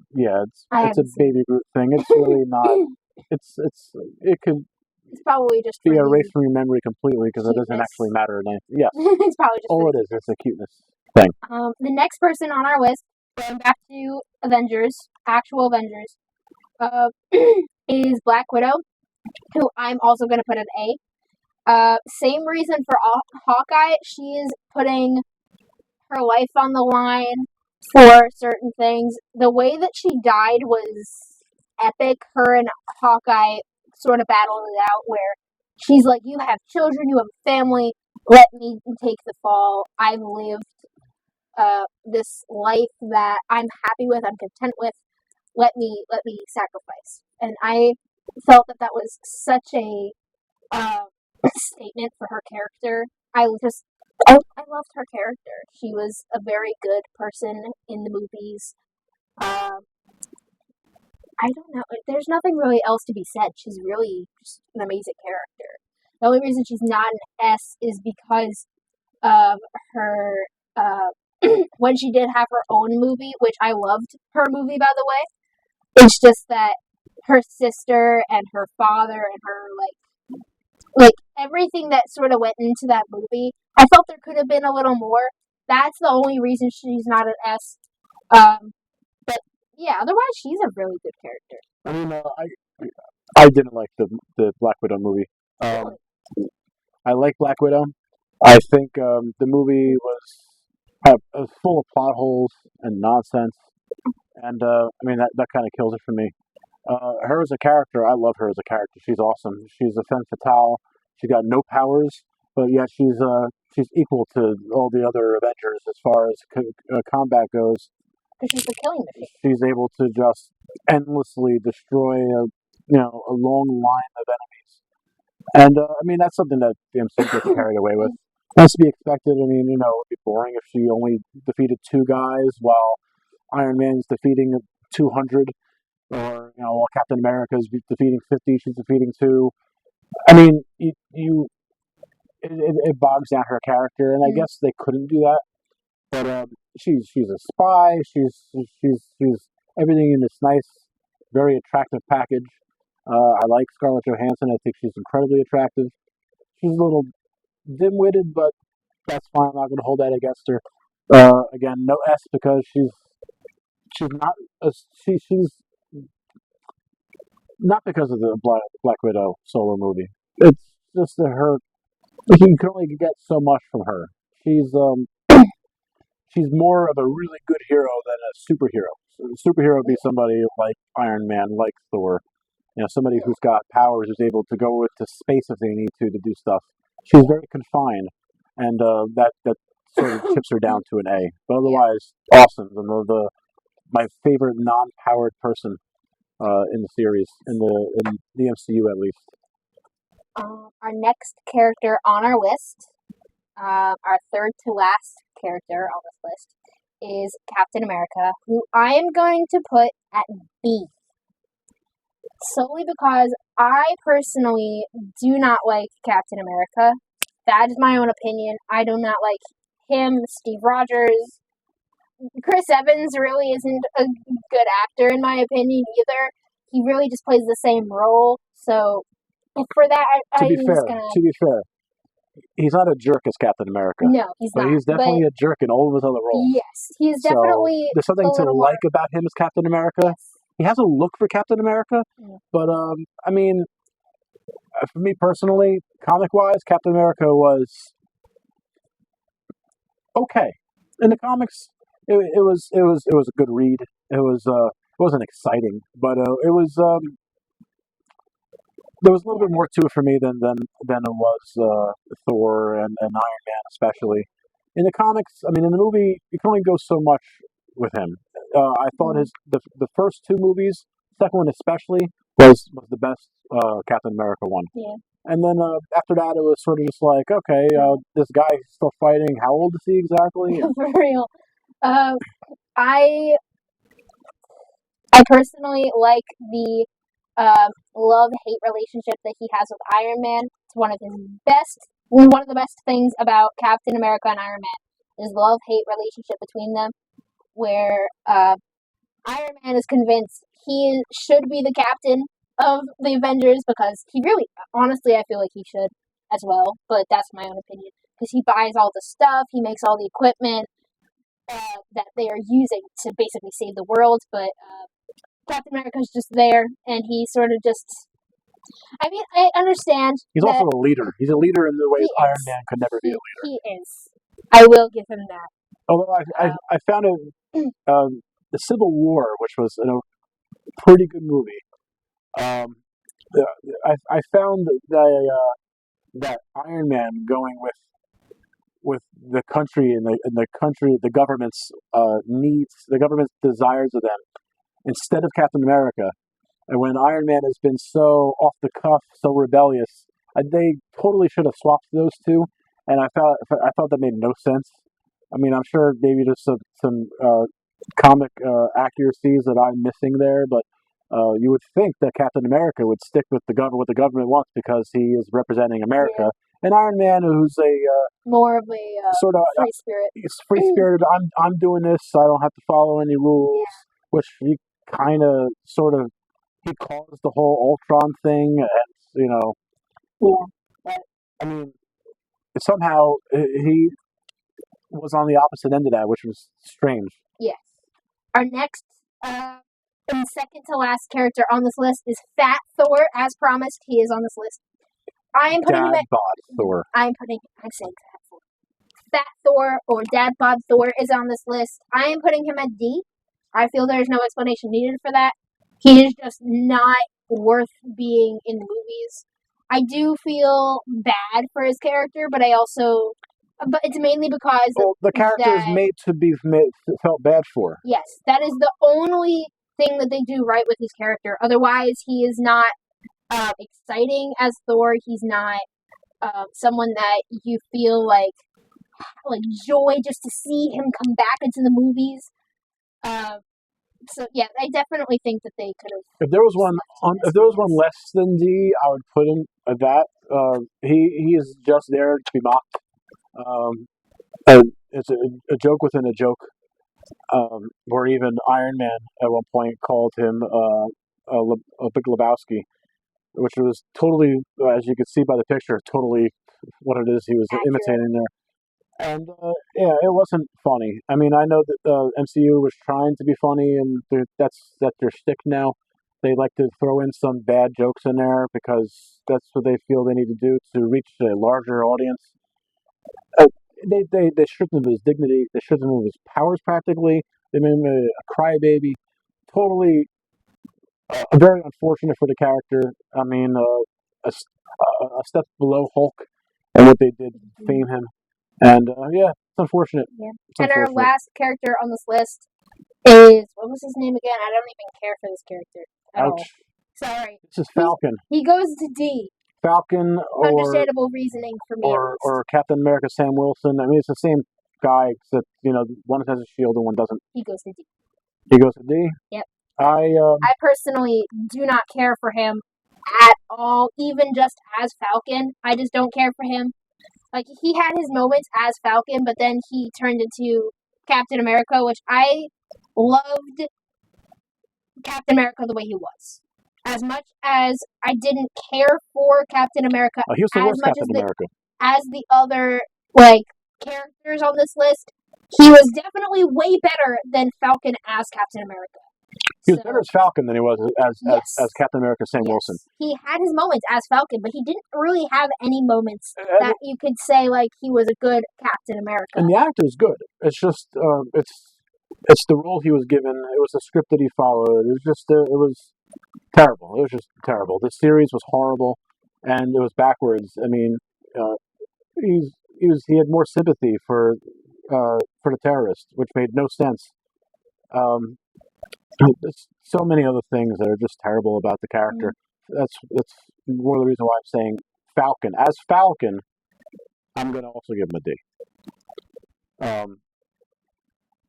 I it's a haven't seen. baby Groot thing. It's really not. It could It's probably just be for the erased from your memory completely because it doesn't cuteness. actually matter in anything. Yes, It's probably just all for it the is cuteness. is a cuteness thing. The next person on our list, going back to Avengers, actual Avengers, is Black Widow, who I'm also going to put an A. Same reason for Hawkeye. She is putting her life on the line for certain things. The way that she died was epic. Her and Hawkeye sort of battled it out where she's like, you have children, you have a family, let me take the fall. I've lived this life that I'm happy with, I'm content with. Let me sacrifice. And I felt that was such a statement for her character. I loved her character. She was a very good person in the movies. I don't know. There's nothing really else to be said. She's really just an amazing character. The only reason she's not an S is because of her. When she did have her own movie, which I loved her movie, by the way. It's just that her sister and her father and her like everything that sort of went into that movie. I felt there could have been a little more. That's the only reason she's not an S. But yeah, otherwise she's a really good character. I mean, I didn't like the Black Widow movie. Really? I like Black Widow. I think the movie was full of plot holes and nonsense, and I mean that kind of kills it for me. Her as a character, I love her as a character. She's awesome. She's a femme fatale. She got no powers, but yet she's equal to all the other Avengers as far as combat goes. Because she's a killing machine. She's able to just endlessly destroy a long line of enemies. And I mean that's something that the MCU gets carried away with. That's to be expected. I mean, it would be boring if she only defeated two guys while Iron Man's defeating 200, or while Captain America's defeating 50, she's defeating two. I mean, it bogs down her character, and I guess they couldn't do that. But she's a spy. She's everything in this nice, very attractive package. I like Scarlett Johansson. I think she's incredibly attractive. She's a little dim-witted, but that's fine. I'm not going to hold that against her. Again, no S because she's not she's not because of the Black Widow solo movie. It's just that her you can only get so much from her. She's more of a really good hero than a superhero. A superhero would be somebody like Iron Man, like Thor. Somebody who's got powers, who's able to go into space if they need to do stuff. She's very confined, and that sort of chips her down to an A. But otherwise, awesome. My favorite non-powered person in the series, in the MCU at least. Our next character on our list, our third to last character on this list, is Captain America, who I am going to put at B. Solely because I personally do not like Captain America. That is my own opinion. I do not like him, Steve Rogers. Chris Evans really isn't a good actor in my opinion either. He really just plays the same role. So for that, To be fair, he's not a jerk as Captain America. No, he's but not. He's definitely a jerk in all of his other roles. Yes, he's definitely. So there's something to like about him as Captain America. Yes. He has a look for Captain America, but I mean, for me personally, comic-wise, Captain America was okay. In the comics, it was a good read. It wasn't exciting, but it was there was a little bit more to it for me than it was Thor and Iron Man, especially. In the comics, I mean, in the movie, you can only go so much with him. I thought the first two movies, second one especially, was the best Captain America one. Yeah. And then after that, it was sort of just like, okay, this guy's still fighting. How old is he exactly? For real. I personally like the love-hate relationship that he has with Iron Man. It's one of the best things about Captain America and Iron Man. this love-hate relationship between them, where Iron Man is convinced he should be the captain of the Avengers because he really, honestly, I feel like he should as well, but that's my own opinion. Because he buys all the stuff, he makes all the equipment that they are using to basically save the world, but Captain America's just there, and he sort of just. I mean, I understand. He's also a leader. He's a leader in the ways Iron Is. Man could never be a leader. He is. I will give him that. Although I found the Civil War, which was a pretty good movie. I found that Iron Man going with the country and the government's needs, the government's desires of them, instead of Captain America. And when Iron Man has been so off the cuff, so rebellious, they totally should have swapped those two. And I thought that made no sense. I mean, I'm sure maybe there's some comic accuracies that I'm missing there, but you would think that Captain America would stick with what the government wants because he is representing America. Yeah. And Iron Man, who's a more of a sort of free spirit. He's free spirited. I'm doing this. So I don't have to follow any rules. Yeah. Which he kind of sort of he caused the whole Ultron thing, and But I mean, somehow he was on the opposite end of that, which was strange. Yes. Our next and second to last character on this list is Fat Thor. As promised, he is on this list. I am putting him at Thor. I'm saying Fat Thor. Fat Thor or Dad Bod Thor is on this list. I am putting him at D. I feel there's no explanation needed for that. He is just not worth being in the movies. I do feel bad for his character, but it's mainly because the character is made to be felt bad for. Yes, that is the only thing that they do right with his character. Otherwise, he is not exciting as Thor. He's not someone that you feel like joy just to see him come back into the movies. So yeah, I definitely think that they could have. If there was one less than D, I would put him at that. He is just there to be mocked. It's a joke within a joke. Where even Iron Man at one point called him a Big Lebowski, which was totally, as you can see by the picture, totally what it is he was imitating there. And yeah, it wasn't funny. I mean, I know that the MCU was trying to be funny, and that's their shtick now. They like to throw in some bad jokes in there because that's what they feel they need to do to reach a larger audience. They stripped him of his dignity. They stripped him of his powers practically. They made him a crybaby. Totally very unfortunate for the character. I mean, a step below Hulk and what they did to fame him. And yeah, it's unfortunate. Yeah. And our last character on this list is, what was his name again? I don't even care for this character at all. Sorry. This is Falcon. He goes to D. Falcon or understandable reasoning for me. Or Captain America Sam Wilson. I mean, it's the same guy, except one has a shield and one doesn't. He goes to D. He goes to D. Yep. I personally do not care for him at all, even just as Falcon. I just don't care for him. Like, he had his moments as Falcon, but then he turned into Captain America, which I loved Captain America the way he was. As much as I didn't care for Captain America he was the worst Captain America. As the other characters on this list, he was definitely way better than Falcon as Captain America. He was better as Falcon than he was as Captain America Sam Wilson. He had his moments as Falcon, but he didn't really have any moments that you could say he was a good Captain America. And the actor is good. It's just it's the role he was given. It was the script that he followed. It was just it was terrible. It was just terrible. The series was horrible, and it was backwards. I mean, he had more sympathy for the terrorists, which made no sense. There's so many other things that are just terrible about the character. That's more the reason why I'm saying Falcon. As Falcon, I'm going to also give him a D.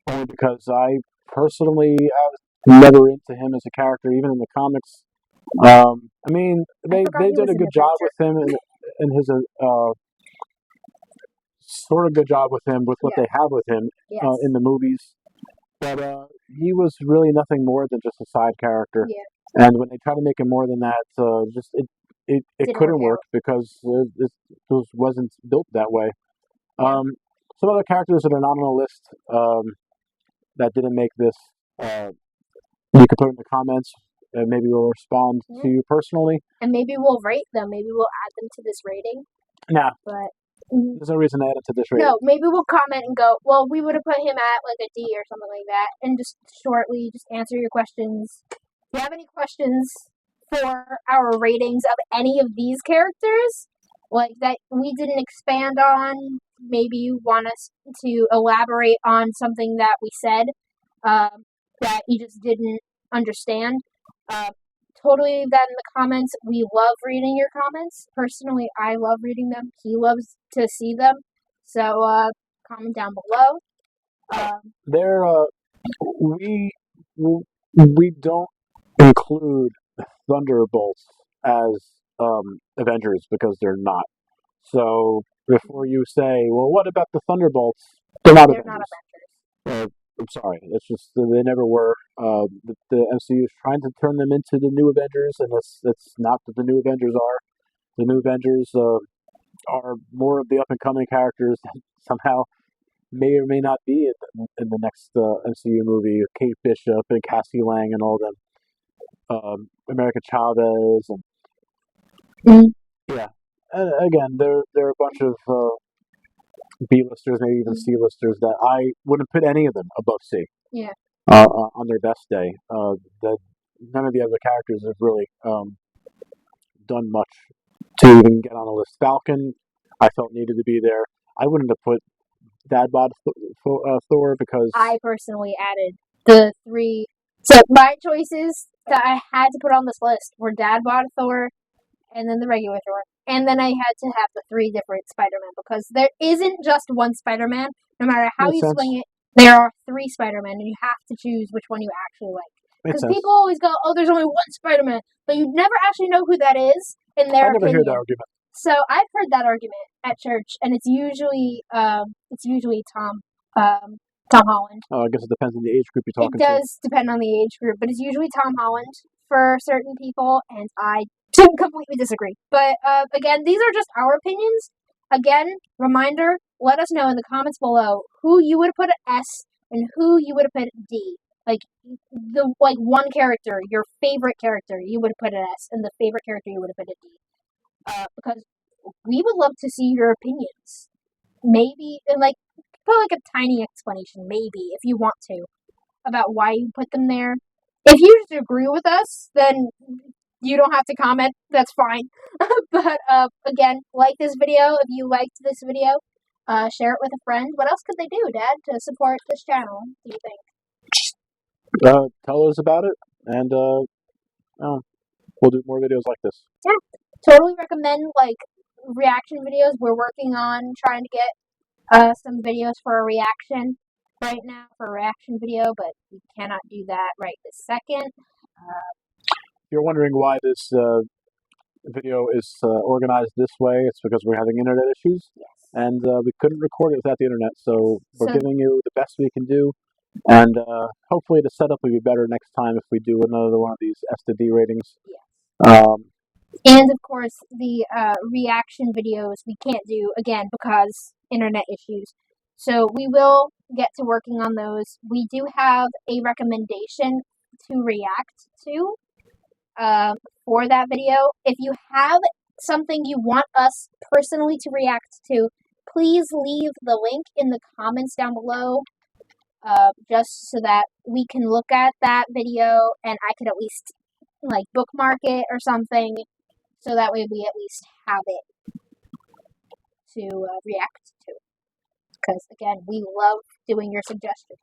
Only because I personally was never into him as a character, even in the comics. I mean, they did a good job with him in his sort of good job with him with what Yeah. they have with him Yes. in the movies. But he was really nothing more than just a side character. Yeah. And when they try to make him more than that, it Didn't couldn't work work because it wasn't built that way. Yeah. Some other characters that are not on the list that didn't make this, you can put in the comments, and maybe we'll respond Yeah. to you personally. And maybe we'll rate them. Maybe we'll add them to this rating. Nah, But there's no reason to add it to this rating. no, maybe we'll comment and go, well, we would have put him at like a D or something like that, and just shortly just answer your questions. If you have any questions for our ratings of any of these characters, like that we didn't expand on, maybe you want us to elaborate on something that we said that you just didn't understand, totally leave that in the comments. We love reading your comments. Personally, I love reading them. He loves to see them. So comment down below. We don't include Thunderbolts as Avengers because they're not. So before you say, well, what about the Thunderbolts? They're not Avengers. I'm sorry, it's just they never were. The MCU is trying to turn them into the new Avengers, and that's not what the new Avengers are. The new Avengers are more of the up and coming characters that somehow may or may not be in the next MCU movie. Kate Bishop and Cassie Lang and all them. America Chavez and yeah. And again, they're a bunch of B-listers, maybe even C-listers that I wouldn't put any of them above C. Yeah. On their best day. None of the other characters have really done much to even get on the list. Falcon, I felt needed to be there. I wouldn't have put Dad Bod Thor because I personally added the 3. So my choices that I had to put on this list were Dad Bod Thor, and then the regular Thor. And then I had to have the 3 different Spider-Man because there isn't just one Spider-Man. No matter how Makes you sense. swing it, there are 3 Spider-Man, and you have to choose which one you actually like. Makes Because sense. people always go, "Oh, there's only one Spider-Man," but you never actually know who that is in their I never opinion. hear that argument. So I've heard that argument at church, and it's usually Tom Holland. I guess it depends on the age group you're talking It does depend on the age group, but it's usually Tom Holland for certain people, and I completely disagree. But again, these are just our opinions. Again, reminder, let us know in the comments below who you would have put at S and who you would have put at D. Like one character, your favorite character, you would have put at S, and the favorite character you would have put at D. Because we would love to see your opinions. Maybe, and put a tiny explanation, maybe, if you want to, about why you put them there. If you just agree with us, then you don't have to comment. That's fine. But again, like this video if you liked this video. Share it with a friend. What else could they do, Dad, to support this channel, do you think? Tell us about it, and we'll do more videos like this. Yeah, totally recommend reaction videos. We're working on trying to get some videos for a reaction right now for a reaction video, but we cannot do that right this second. If you're wondering why this video is organized this way, it's because we're having internet issues. Yes. And we couldn't record it without the internet, so we're giving you the best we can do. And hopefully the setup will be better next time if we do another one of these S to D ratings. Yes. And of course, the reaction videos we can't do, again, because internet issues. So we will get to working on those. We do have a recommendation to react to for that video. If you have something you want us personally to react to, please leave the link in the comments down below, just so that we can look at that video and I could at least bookmark it or something, so that way we at least have it to react to. Because again, we love doing your suggestions.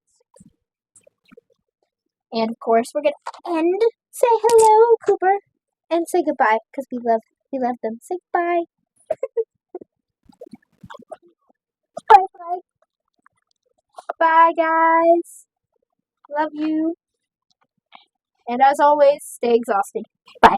And of course, we're gonna end. Say hello, Cooper, and say goodbye because we love them. Say bye. Bye. Bye, guys. Love you. And as always, stay exhausted. Bye.